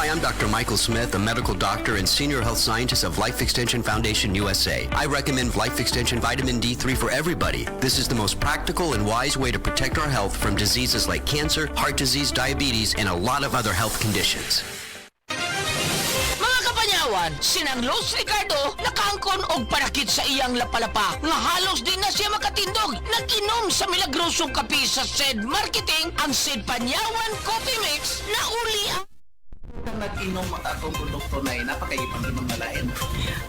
Hi, I'm Dr. Michael Smith, a medical doctor and senior health scientist of Life Extension Foundation USA. I recommend Life Extension Vitamin D3 for everybody. This is the most practical and wise way to protect our health from diseases like cancer, heart disease, diabetes, and a lot of other health conditions. Mga kapanyawan, sinang Los Ricardo nakangkon og parakit sa iyang lapalapa nga halos di na siya makatindog. Nag-inom sa milagrosong kape sa SED Marketing ang SED Panyawan Coffee Mix na uli ang nag-inom at atong produkto na napakaibang inom na lain.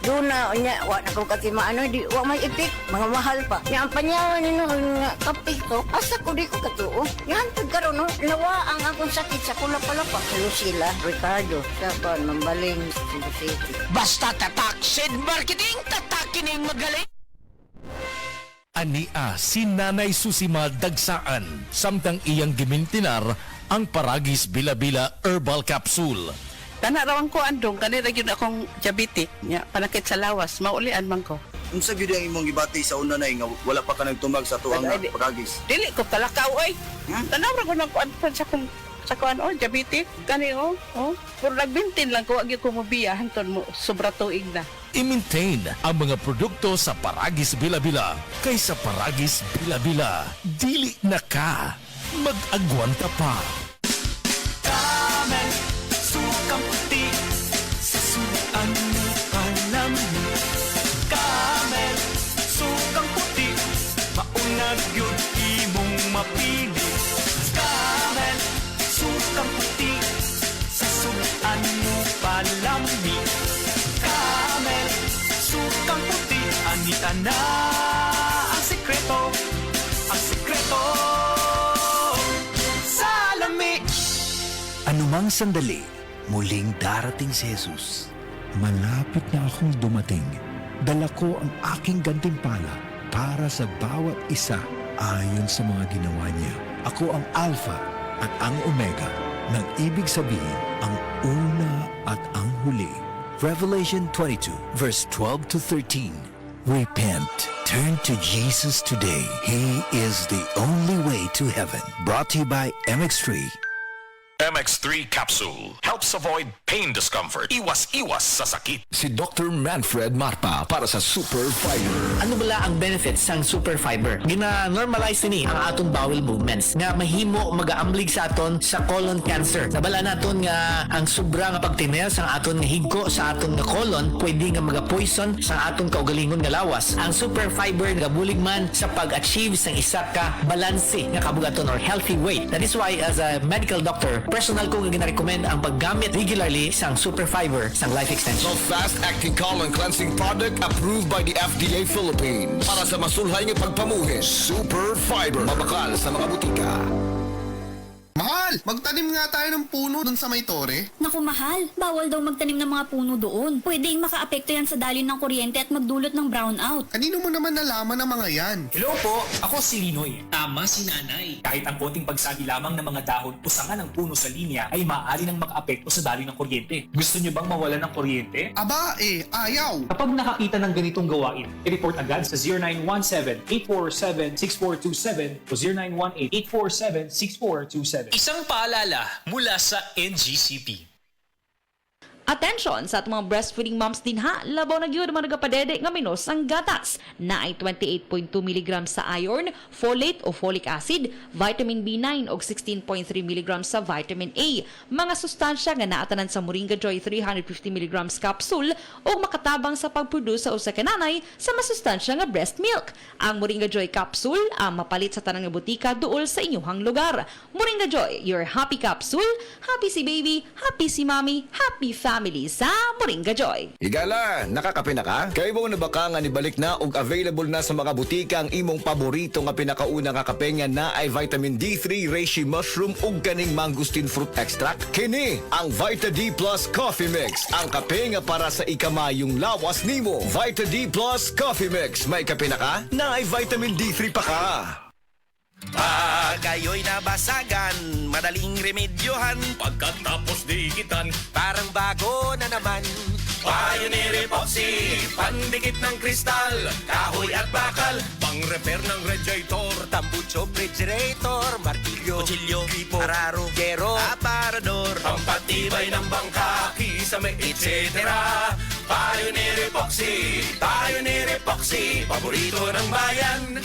Doon na, nya, wala na ko kasi maano, di, wala may ipik, mga mahal pa. Nga ang panyawan nino, nga kapik to, asa ko di ko katuo. Yan, pagkaroon, no, nawa ang akong sakit sa kulapalapa. Lucila, Ricardo, Saban, Mambaling, Cebu City. basta tatak SED Marketing, tatakin magaling. Ania si Nanay Susima Dagsaan samtang iyang gimintinar ang Paragis Bila-Bila Herbal Capsule. Tanarawan ko andong kanira gyud akong diabetic nya panakit sa lawas maulian man ko. Unsa gyud ang imong gibati sa una nay nga wala pa ka nagtumag sa tuang Paragis? Dili ko talakaw oy. Tanawra ko nang kuan sa kuan diabetic kani puro nagbintin lang ko agi ko mobiya hanton mo sobra tuig na. I-maintain ang mga produkto sa Paragis Bila-Bila kaysa Paragis Bila-Bila. Dili na ka. Mag-agwanta pa. Camel, sukang puti, sasuan mo kalami. Camel, sukang puti, maunag yun imong mapili. Camel, sukang puti, sasuan mo palami. Camel, sukang puti, anita na ang sekreto, ang sekreto. Anumang sandali, muling darating si Jesus. Malapit na akong dumating. Dala ko ang aking gantimpala para sa bawat isa ayon sa mga ginawa niya. Ako ang Alpha at ang Omega, nang ibig sabihin ang una at ang huli. Revelation 22, verse 12 to 13. Repent. Turn to Jesus today. He is the only way to heaven. Brought to you by MX3. MX3 Capsule helps avoid pain discomfort. Iwas-iwas sa sakit. Si Dr. Manfred Marpa para sa Super Fiber. Ano bala ang benefits sang Super Fiber? Gina-normalize ni ang atong bowel movements nga mahimo magaamblig sa aton sa colon cancer. Nabala naton nga ang sobra nga pagtinel sa aton nga higko sa aton nga colon pwede nga maga-poison sa aton kaugalingon nga lawas. Ang Super Fiber gabulig man sa pag-achieve sang isa ka balanse nga kabugaton or healthy weight. That is why as a medical doctor, personal ko nga gina-recommend ang paggamit regularly sang Super Fiber sang Life Extension. So fast-acting colon cleansing product approved by the FDA Philippines. Para sa masulhay ng pagpamuhi, Super Fiber. Mabakal sa mga butika. Mahal! Magtanim nga tayo ng puno dun sa may tore. Naku mahal, bawal daw magtanim ng mga puno doon. Pwedeng makaapekto yan sa dalin ng kuryente at magdulot ng brownout. Kanino mo naman nalaman ang mga yan? Hello po, ako si Linoy. Tama si Nanay. Kahit ang konting pagsagi lamang ng mga dahon o sanga ng puno sa linya ay maaari nang makaapekto sa dalin ng kuryente. Gusto niyo bang mawalan ng kuryente? Aba ayaw! Kapag nakakita ng ganitong gawain, i-report agad sa 0917-847-6427 o 0918-847-6427. Isang paalala mula sa NGCP. Attention sa atong mga breastfeeding moms din ha, labaw na gyud mga nagapadede nga minos ang gatas na ay 28.2 mg sa iron, folate o folic acid, vitamin B9 o 16.3 mg sa vitamin A. Mga sustansya nga naatanan sa Moringa Joy 350 mg capsule o makatabang sa pagproduce sa usa ka nanay sa masustansya nga breast milk. Ang Moringa Joy capsule ang mapalit sa tanang nga butika duol sa inyong lugar. Moringa Joy, your happy capsule, happy si baby, happy si mommy, happy family sa Moringa Joy. Higala, nakakape na ka? Kaya mo na baka nga nibalik na ug available na sa mga butika ang imong paborito nga pinakauna nga kape nga na ay vitamin D3, reishi mushroom ug kaning mangosteen fruit extract. Kini ang Vita D Plus Coffee Mix, ang kape nga para sa ikamayong lawas nimo. Vita D Plus Coffee Mix, may kape na ka? Na ay vitamin D3 pa ka. Pag ayo'y nabasagan, madaling remedyohan. Pagkatapos diikitan, parang bago na naman. Pioneer Epoxy, pandikit ng kristal, kahoy at bakal, pang-repair ng radiator, tambucho, refrigerator, martilyo, kutsilyo, gripo, araro, gero, aparador, pampatibay ng bangka, kisame, etc. Pioneer Epoxy, paborito ng bayan.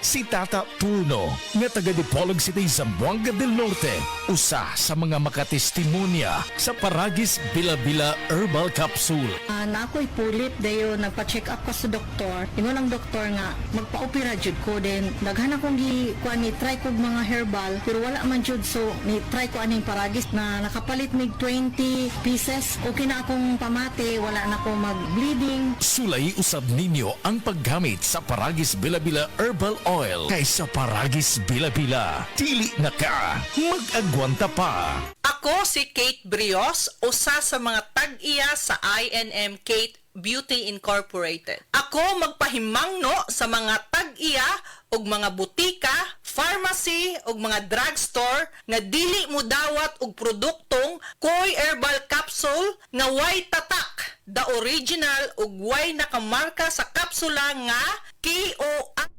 Si Tata Pulno, nga taga Dipolog City, Zamboanga del Norte, usa sa mga makatestimonya sa Paragis Bila-Bila Herbal Capsule. Na ako'y pulit dayo nagpa-check up ko sa doktor. Ingon ang doktor nga magpa-opera jud ko din. Daghan akong kuan ni try kog mga herbal pero wala man jud, so ni try ko aning Paragis na nakapalit mig 20 pieces. Okay na akong pamate, wala na ako mag-bleeding. Sulay usab ninyo ang paggamit sa Paragis Bila-Bila Herbal Oil kaysa Paragis Bila-Bila. Dili na ka, mag-agwanta pa. Ako si Kate Brios, usa sa mga tag-iya sa INM Kate Beauty Incorporated. Ako magpahimangno sa mga tag-iya og mga butika, pharmacy ug mga drugstore nga dili mo dawat og produktong Koy Herbal Capsule nga way tatak, the original ug way nakamarka sa kapsula nga KOI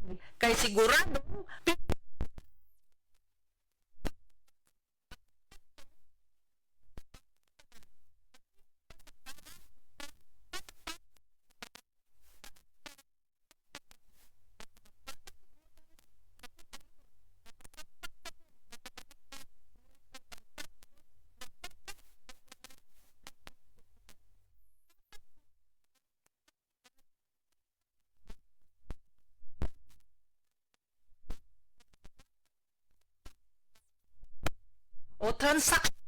kay sigurado o transaction